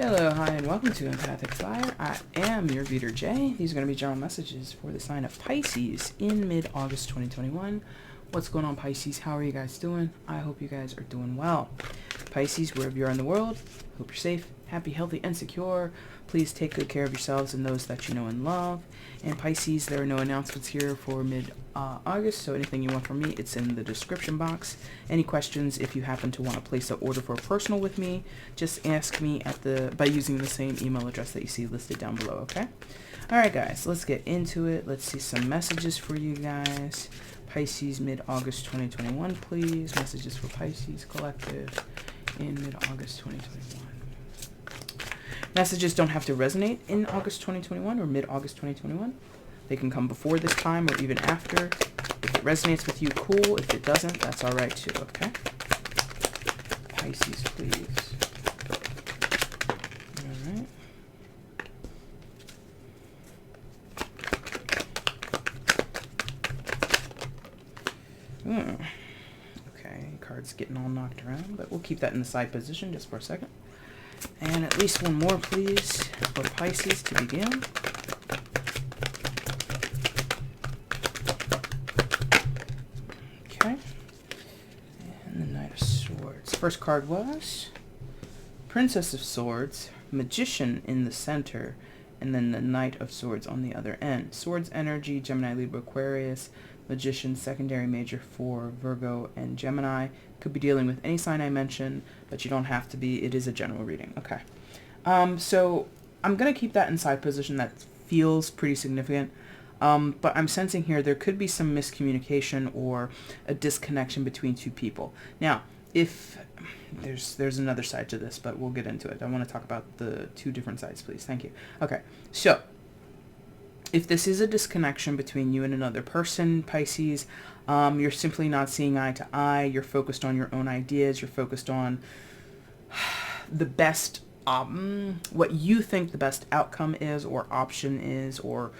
Hello, hi, and welcome to EmpathicFire. I am your reader, Jay. These are going to be general messages for the sign of Pisces in mid-August 2021. What's going on, Pisces? How are you guys doing? I hope you guys are doing well. Pisces, wherever you are in the world, hope you're safe, happy, healthy, and secure. Please take good care of yourselves and those that you know and love. And Pisces, there are no announcements here for mid-August, so anything you want from me, it's in the description box. Any questions, if you happen to want to place an order for a personal with me, just ask me by using the same email address that you see listed down below, okay? Alright guys, let's get into it. Let's see some messages for you guys. Pisces, mid-August 2021, please. Messages for Pisces Collective in mid-August 2021. Messages don't have to resonate in August 2021 or mid-August 2021. They can come before this time or even after. If it resonates with you, cool. If it doesn't, that's all right too, okay? Pisces, please. All right. Okay, card's getting all knocked around, but we'll keep that in the side position just for a second. And at least one more, please, for Pisces to begin. Okay. And the Knight of Swords. First card was Princess of Swords, Magician in the center, and then the Knight of Swords on the other end. Swords energy, Gemini, Libra, Aquarius. Magician, secondary major for Virgo and Gemini. Could be dealing with any sign I mention, but you don't have to be. It is a general reading. Okay. So I'm going to keep that in side position. That feels pretty significant. But I'm sensing here there could be some miscommunication or a disconnection between two people. Now, if there's another side to this, but we'll get into it. I want to talk about the two different sides, please. Thank you. Okay. So if this is a disconnection between you and another person, Pisces, you're simply not seeing eye to eye. You're focused on your own ideas. You're focused on the best, what you think the best outcome is, or option is, or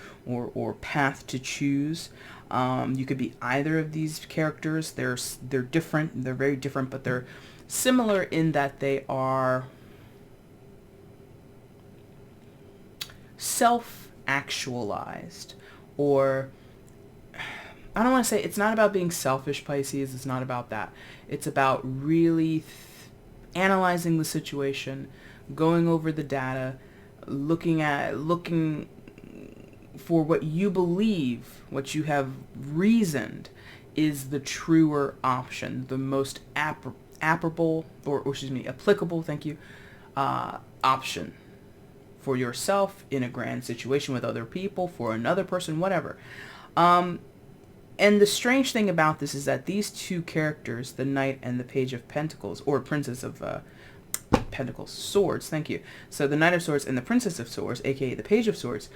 path to choose. You could be either of these characters. They're different. They're very different, but they're similar in that they are self-actualized, or I don't want to say, it's not about being selfish, Pisces. It's not about that. It's about really analyzing the situation, going over the data, looking for what you believe, what you have reasoned is the truer option, the most applicable, thank you, option for yourself in a grand situation with other people, for another person, whatever. And the strange thing about this is that these two characters, the Knight and the Page of Pentacles, or Princess of Pentacles, Swords, thank you. So the Knight of Swords and the Princess of Swords, aka the Page of Swords.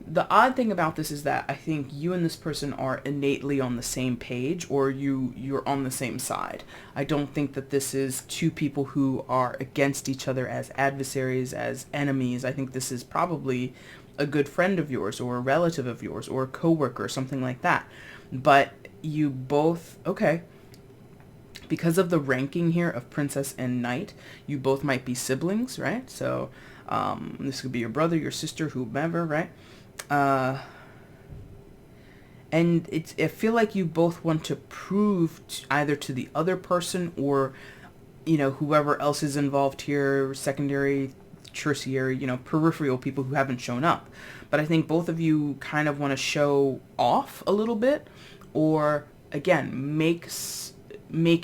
The odd thing about this is that I think you and this person are innately on the same page, or you're on the same side. I don't think that this is two people who are against each other as adversaries, as enemies. I think this is probably a good friend of yours, or a relative of yours, or a coworker, something like that. But you both, okay, because of the ranking here of Princess and Knight, you both might be siblings, right? So this could be your brother, your sister, whomever, right? And I feel like you both want to prove either to the other person, or, whoever else is involved here, secondary, tertiary, peripheral people who haven't shown up. But I think both of you kind of want to show off a little bit, or again, make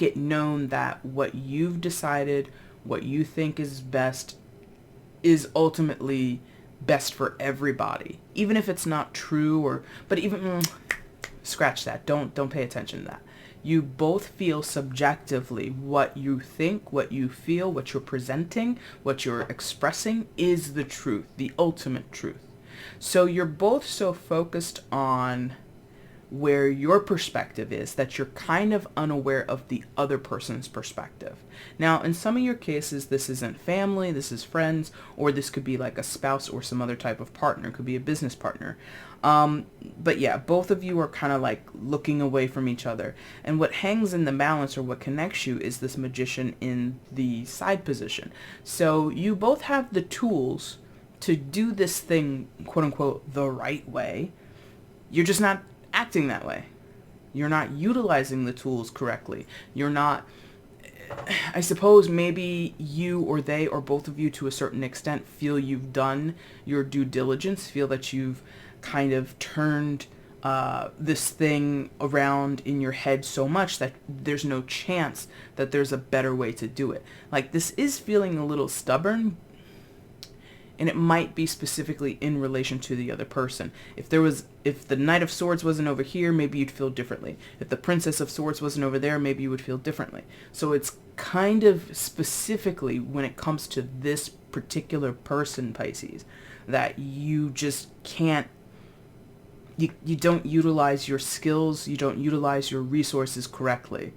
it known that what you've decided, what you think is best, is ultimately best for everybody, even if it's not true, but even scratch that. Don't pay attention to that. You both feel subjectively what you think, what you feel, what you're presenting, what you're expressing is the truth, the ultimate truth. So you're both so focused on where your perspective is, that you're kind of unaware of the other person's perspective. Now, in some of your cases, this isn't family, this is friends, or this could be like a spouse or some other type of partner. It could be a business partner. But yeah, both of you are kind of like looking away from each other. And what hangs in the balance, or what connects you, is this Magician in the side position. So you both have the tools to do this thing, quote unquote, the right way. You're just not acting that way. You're not utilizing the tools correctly. You're not, I suppose maybe you or they or both of you to a certain extent feel you've done your due diligence, feel that you've kind of turned this thing around in your head so much that there's no chance that there's a better way to do it. Like, this is feeling a little stubborn, and it might be specifically in relation to the other person. If the Knight of Swords wasn't over here, maybe you'd feel differently. If the Princess of Swords wasn't over there, maybe you would feel differently. So it's kind of specifically when it comes to this particular person, Pisces, that you just can't, you don't utilize your skills, you don't utilize your resources correctly.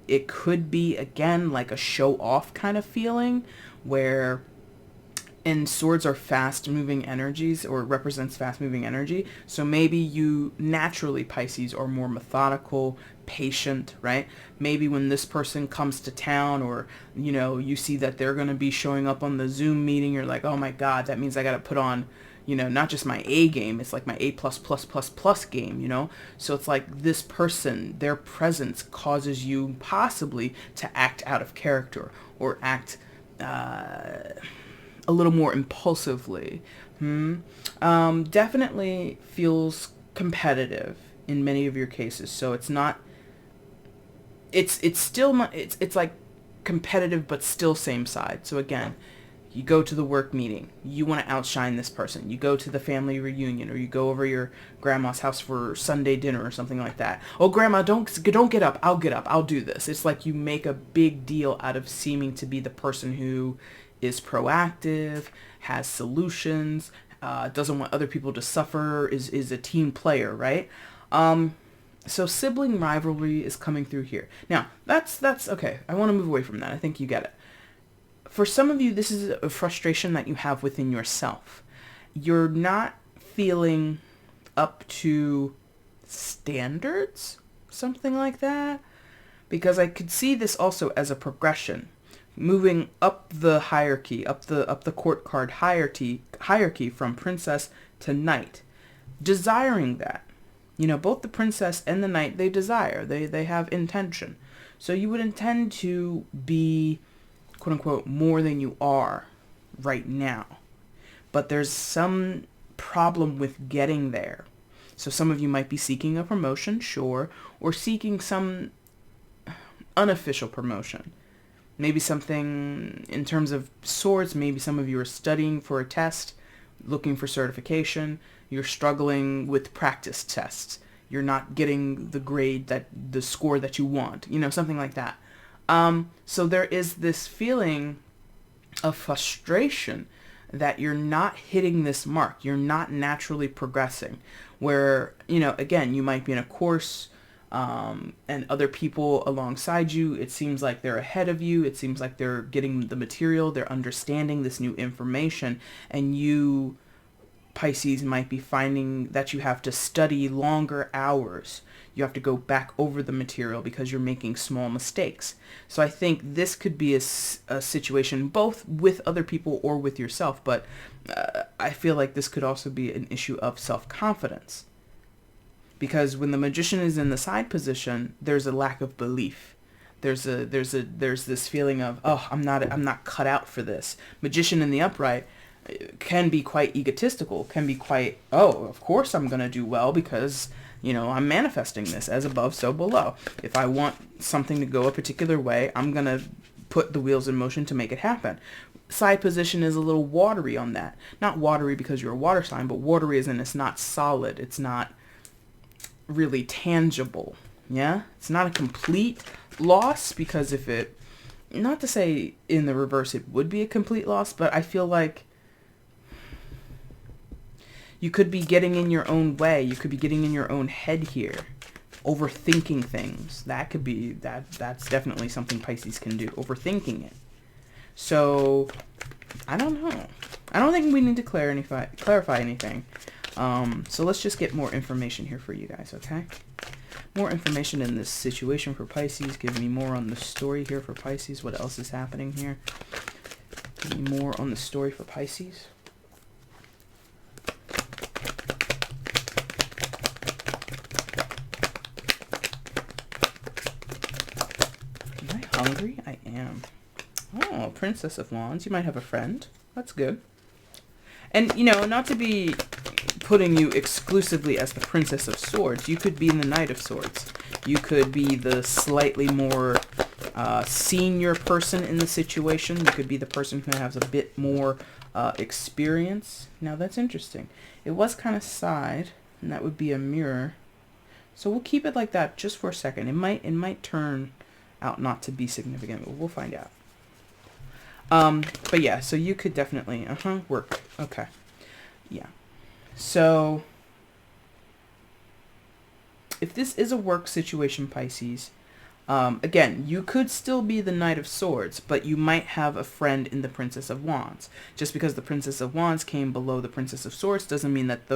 It could be, again, like a show-off kind of feeling, where, and swords are fast-moving energies, or represents fast-moving energy. So maybe you naturally, Pisces, are more methodical, patient, right? Maybe when this person comes to town, or, you know, you see that they're going to be showing up on the Zoom meeting, you're like, oh my God, that means I got to put on, you know, not just my A game, it's like my A++++ game, you know? So it's like this person, their presence causes you possibly to act out of character, or act a little more impulsively. Definitely feels competitive in many of your cases. So it's not, it's still, it's like competitive, but still same side. So again, you go to the work meeting, you want to outshine this person. You go to the family reunion, or you go over your grandma's house for Sunday dinner or something like that. Oh, grandma, don't get up. I'll get up. I'll do this. It's like you make a big deal out of seeming to be the person who is proactive, has solutions, doesn't want other people to suffer, is a team player, right? So sibling rivalry is coming through here. Now, that's okay. I want to move away from that. I think you get it. For some of you, this is a frustration that you have within yourself. You're not feeling up to standards, something like that, because I could see this also as a progression. Moving up the hierarchy, up the court card hierarchy from princess to knight, desiring that. You know, both the princess and the knight, they desire, they have intention. So you would intend to be, quote unquote, more than you are right now. But there's some problem with getting there. So some of you might be seeking a promotion, sure, or seeking some unofficial promotion. Maybe something in terms of swords, maybe some of you are studying for a test, looking for certification. You're struggling with practice tests. You're not getting the score that you want, you know, something like that. So there is this feeling of frustration that you're not hitting this mark. You're not naturally progressing. Where, you know, again, you might be in a course, and other people alongside you, it seems like they're ahead of you. It seems like they're getting the material, they're understanding this new information, and you, Pisces, might be finding that you have to study longer hours. You have to go back over the material because you're making small mistakes. So I think this could be a situation both with other people or with yourself, but I feel like this could also be an issue of self-confidence. Because when the magician is in the side position, there's a lack of belief. There's this feeling of, oh, I'm not cut out for this. Magician in the upright can be quite egotistical, can be quite, oh, of course I'm going to do well because, you know, I'm manifesting this, as above, so below. If I want something to go a particular way, I'm going to put the wheels in motion to make it happen. Side position is a little watery on that. Not watery because you're a water sign, but watery as in it's not solid. It's not really tangible. Yeah, it's not a complete loss, because if it, not to say in the reverse it would be a complete loss, but I feel like You could be getting in your own way. You could be getting in your own head here. Overthinking things. That could be, that's definitely something Pisces can do. Overthinking it. So, I don't know. I don't think we need to clarify anything. So let's just get more information here for you guys, okay? More information in this situation for Pisces. Give me more on the story here for Pisces. What else is happening here? Give me more on the story for Pisces. Am I hungry? I am. Oh, Princess of Wands. You might have a friend. That's good. And, you know, not to be putting you exclusively as the Princess of Swords, you could be in the Knight of Swords. You could be the slightly more senior person in the situation. You could be the person who has a bit more experience. Now, that's interesting. It was kind of side, and that would be a mirror. So we'll keep it like that just for a second. It might turn out not to be significant, but we'll find out. But yeah, so you could definitely, work. Okay. Yeah. So, if this is a work situation, Pisces, again, you could still be the Knight of Swords, but you might have a friend in the Princess of Wands. Just because the Princess of Wands came below the Princess of Swords doesn't mean that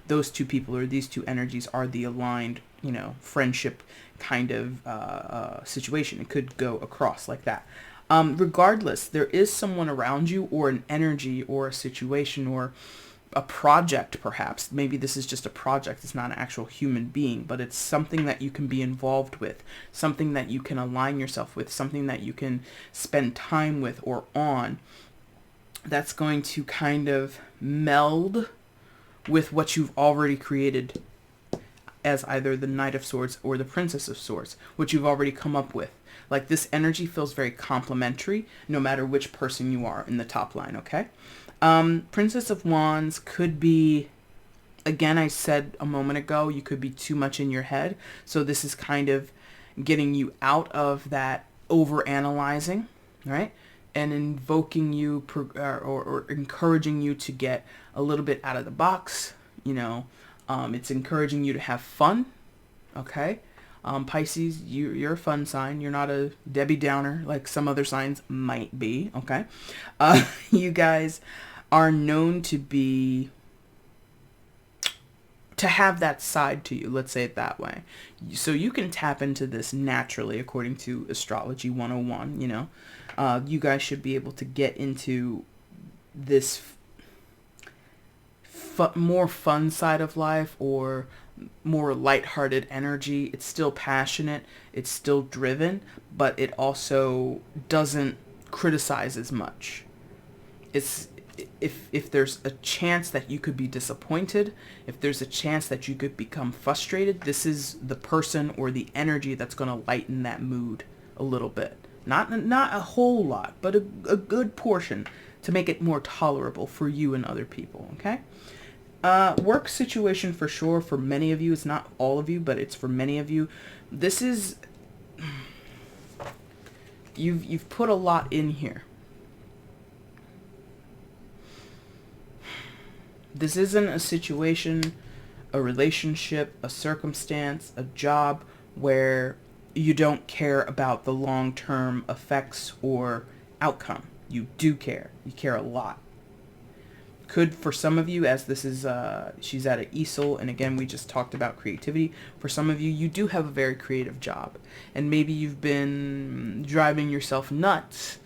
those two people or these two energies are the aligned, you know, friendship kind of situation. It could go across like that. Regardless, there is someone around you or an energy or a situation or a project, perhaps. Maybe this is just a project. It's not an actual human being, but it's something that you can be involved with, something that you can align yourself with, something that you can spend time with or on, that's going to kind of meld with what you've already created as either the Knight of Swords or the Princess of Swords, which you've already come up with. Like, this energy feels very complementary no matter which person you are in the top line, okay? Princess of Wands could be, again, I said a moment ago, you could be too much in your head. So this is kind of getting you out of that over-analyzing, right? And invoking you or encouraging you to get a little bit out of the box, you know. It's encouraging you to have fun, okay? Pisces, you're a fun sign. You're not a Debbie Downer like some other signs might be, okay? You guys are known to have that side to you, let's say it that way. So you can tap into this naturally according to Astrology 101, you know. You guys should be able to get into this more fun side of life or more lighthearted energy. It's still passionate, it's still driven, but it also doesn't criticize as much. It's if there's a chance that you could be disappointed, if there's a chance that you could become frustrated, this is the person or the energy that's going to lighten that mood a little bit. Not a whole lot, but a good portion to make it more tolerable for you and other people, okay? Work situation for sure for many of you. It's not all of you, but it's for many of you. This is, you've put a lot in here. This isn't a situation, a relationship, a circumstance, a job where you don't care about the long-term effects or outcome. You do care. You care a lot. Could, for some of you, as this is, she's at an easel, and again, we just talked about creativity. For some of you, you do have a very creative job. And maybe you've been driving yourself nuts,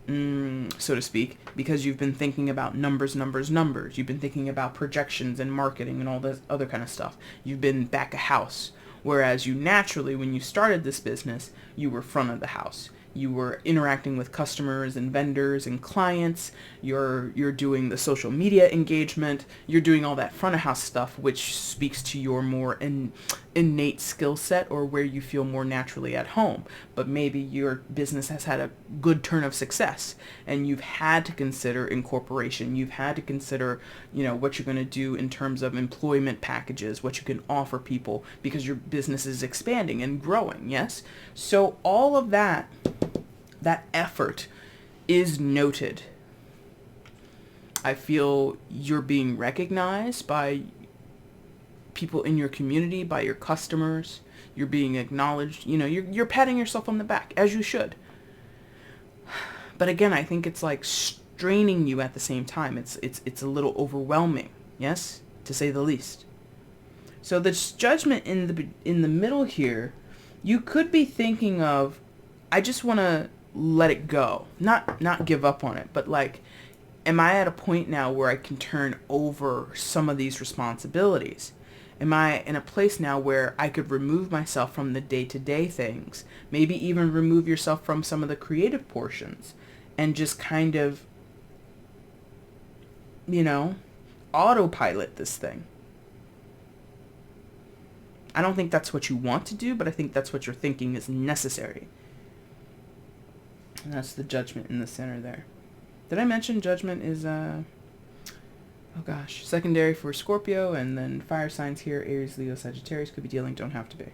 so to speak, because you've been thinking about numbers. You've been thinking about projections and marketing and all this other kind of stuff. You've been back of house. Whereas you naturally, when you started this business, you were front of the house. You were interacting with customers and vendors and clients. You're doing the social media engagement. You're doing all that front of house stuff, which speaks to your more innate skill set or where you feel more naturally at home. But maybe your business has had a good turn of success and you've had to consider incorporation. You've had to consider, you know, what you're going to do in terms of employment packages, what you can offer people because your business is expanding and growing. Yes. So all of that effort is noted. I feel you're being recognized by people in your community, by your customers. You're being acknowledged. You know, you're patting yourself on the back, as you should. But again, I think it's like straining you at the same time. It's a little overwhelming, yes, to say the least. So this judgment in the middle here, you could be thinking of, I just want to let it go, not give up on it, but like, am I at a point now where I can turn over some of these responsibilities? Am I in a place now where I could remove myself from the day-to-day things, maybe even remove yourself from some of the creative portions, and just kind of, you know, autopilot this thing? I don't think that's what you want to do, but I think that's what you're thinking is necessary. And that's the Judgment in the center there. Did I mention Judgment is, secondary for Scorpio, and then fire signs here, Aries, Leo, Sagittarius, could be dealing, don't have to be.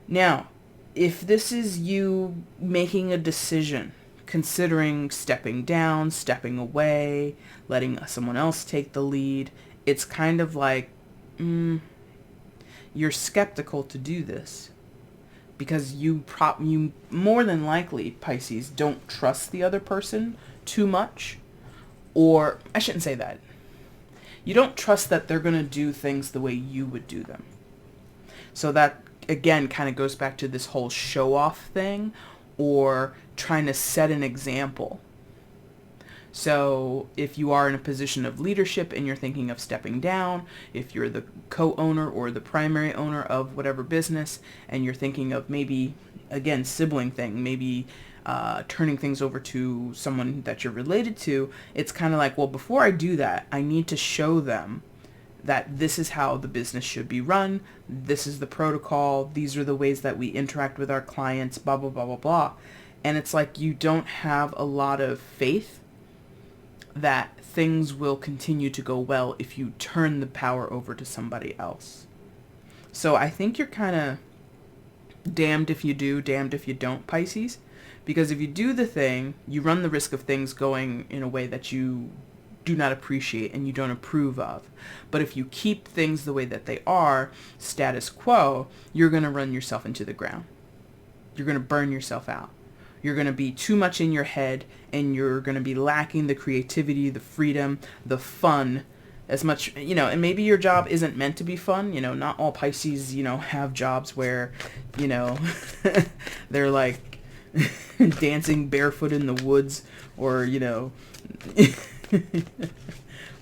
Now, if this is you making a decision, considering stepping down, stepping away, letting someone else take the lead, it's kind of like, you're skeptical to do this. Because you more than likely, Pisces, don't trust the other person too much. Or, I shouldn't say that. You don't trust that they're going to do things the way you would do them. So that, again, kind of goes back to this whole show-off thing, or trying to set an example. So if you are in a position of leadership and you're thinking of stepping down, if you're the co-owner or the primary owner of whatever business, and you're thinking of maybe, again, sibling thing, maybe turning things over to someone that you're related to, it's kind of like, well, before I do that, I need to show them that this is how the business should be run, this is the protocol, these are the ways that we interact with our clients, blah, blah, blah, blah, blah. And it's like you don't have a lot of faith that things will continue to go well if you turn the power over to somebody else. So I think you're kind of damned if you do, damned if you don't, Pisces. Because if you do the thing, you run the risk of things going in a way that you do not appreciate and you don't approve of. But if you keep things the way that they are, status quo, you're going to run yourself into the ground. You're going to burn yourself out. You're going to be too much in your head, and you're going to be lacking the creativity, the freedom, the fun, as much, you know, and maybe your job isn't meant to be fun. You know, not all Pisces, you know, have jobs where, you know, they're like dancing barefoot in the woods, or, you know,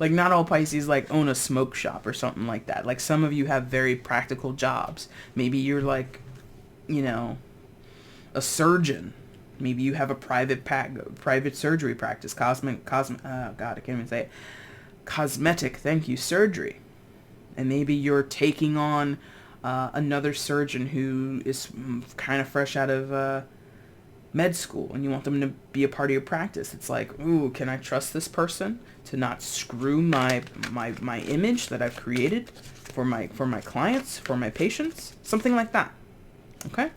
like not all Pisces like own a smoke shop or something like that. Like some of you have very practical jobs. Maybe you're like, you know, a surgeon. Maybe you have a private surgery practice, cosmetic, thank you, surgery. And maybe you're taking on another surgeon who is kind of fresh out of med school, and you want them to be a part of your practice. It's like, ooh, can I trust this person to not screw my image that I've created for my clients, for my patients? Something like that. Okay?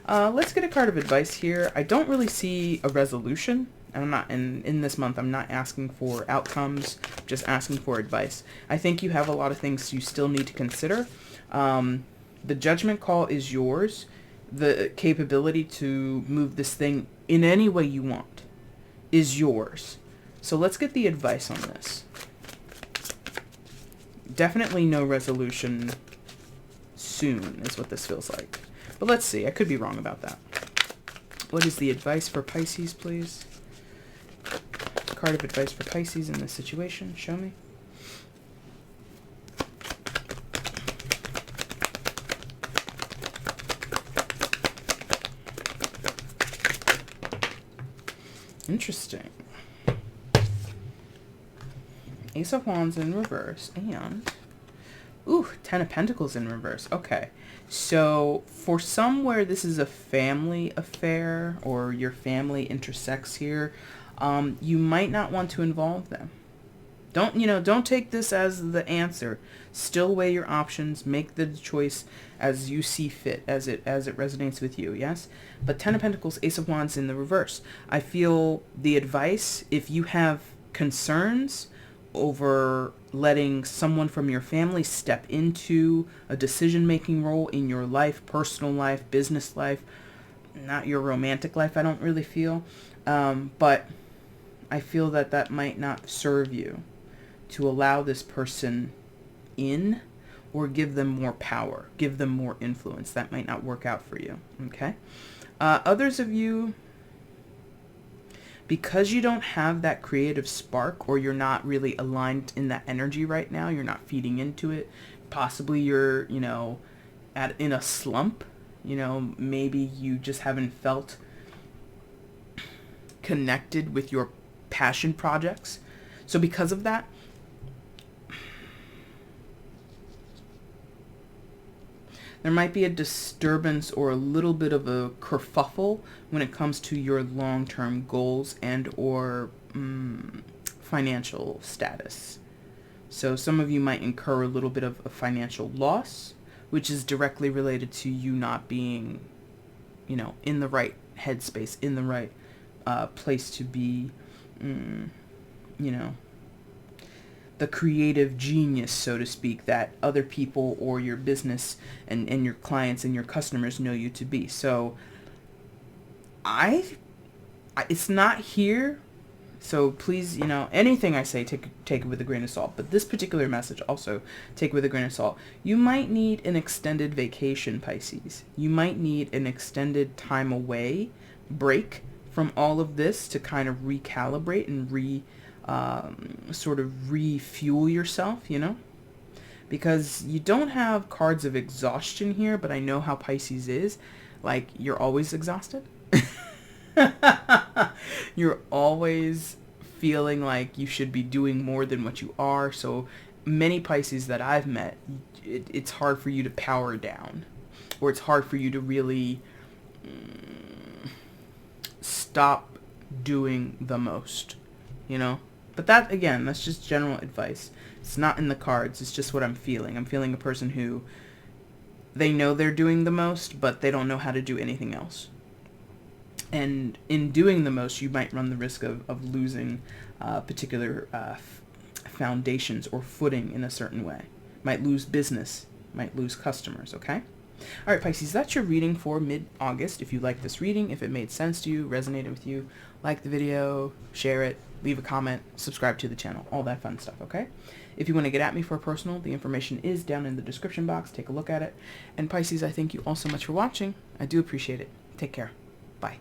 Let's get a card of advice here. I don't really see a resolution. I'm not in this month. I'm not asking for outcomes, just asking for advice. I think you have a lot of things you still need to consider. The judgment call is yours. The capability to move this thing in any way you want is yours. So let's get the advice on this. Definitely no resolution soon is what this feels like. But let's see. I could be wrong about that. What is the advice for Pisces, please? Card of advice for Pisces in this situation. Show me. Interesting. Ace of Wands in reverse and... ooh, Ten of Pentacles in reverse. Okay. So for somewhere this is a family affair, or your family intersects here, you might not want to involve them. Don't take this as the answer. Still weigh your options. Make the choice as you see fit, as it resonates with you. Yes. But 10 of Pentacles, Ace of Wands in the reverse. I feel the advice, if you have concerns over letting someone from your family step into a decision-making role in your life, personal life, business life, not your romantic life, I don't really feel. But I feel that might not serve you to allow this person in or give them more power, give them more influence. That might not work out for you, okay? Others of you, because you don't have that creative spark, or you're not really aligned in that energy right now, you're not feeding into it, possibly you're, in a slump, maybe you just haven't felt connected with your passion projects. So because of that, there might be a disturbance or a little bit of a kerfuffle when it comes to your long-term goals and or financial status. So some of you might incur a little bit of a financial loss, which is directly related to you not being, in the right headspace, in the right place to be, the creative genius, so to speak, that other people or your business and your clients and your customers know you to be. So it's not here. So please, anything I say, take it with a grain of salt. But this particular message also take with a grain of salt. You might need an extended vacation, Pisces. You might need an extended time away, break from all of this to kind of recalibrate and sort of refuel yourself, because you don't have cards of exhaustion here, but I know how Pisces is. Like, you're always exhausted. You're always feeling like you should be doing more than what you are. So many Pisces that I've met, it's hard for you to power down, or it's hard for you to really stop doing the most, But that, again, that's just general advice. It's not in the cards. It's just what I'm feeling. I'm feeling a person who, they know they're doing the most, but they don't know how to do anything else. And in doing the most, you might run the risk of losing particular foundations or footing in a certain way. Might lose business. Might lose customers, okay? All right, Pisces, that's your reading for mid-August. If you like this reading, if it made sense to you, resonated with you, like the video, share it, leave a comment, subscribe to the channel, all that fun stuff, okay? If you want to get at me for a personal, the information is down in the description box. Take a look at it. And Pisces, I thank you all so much for watching. I do appreciate it. Take care. Bye.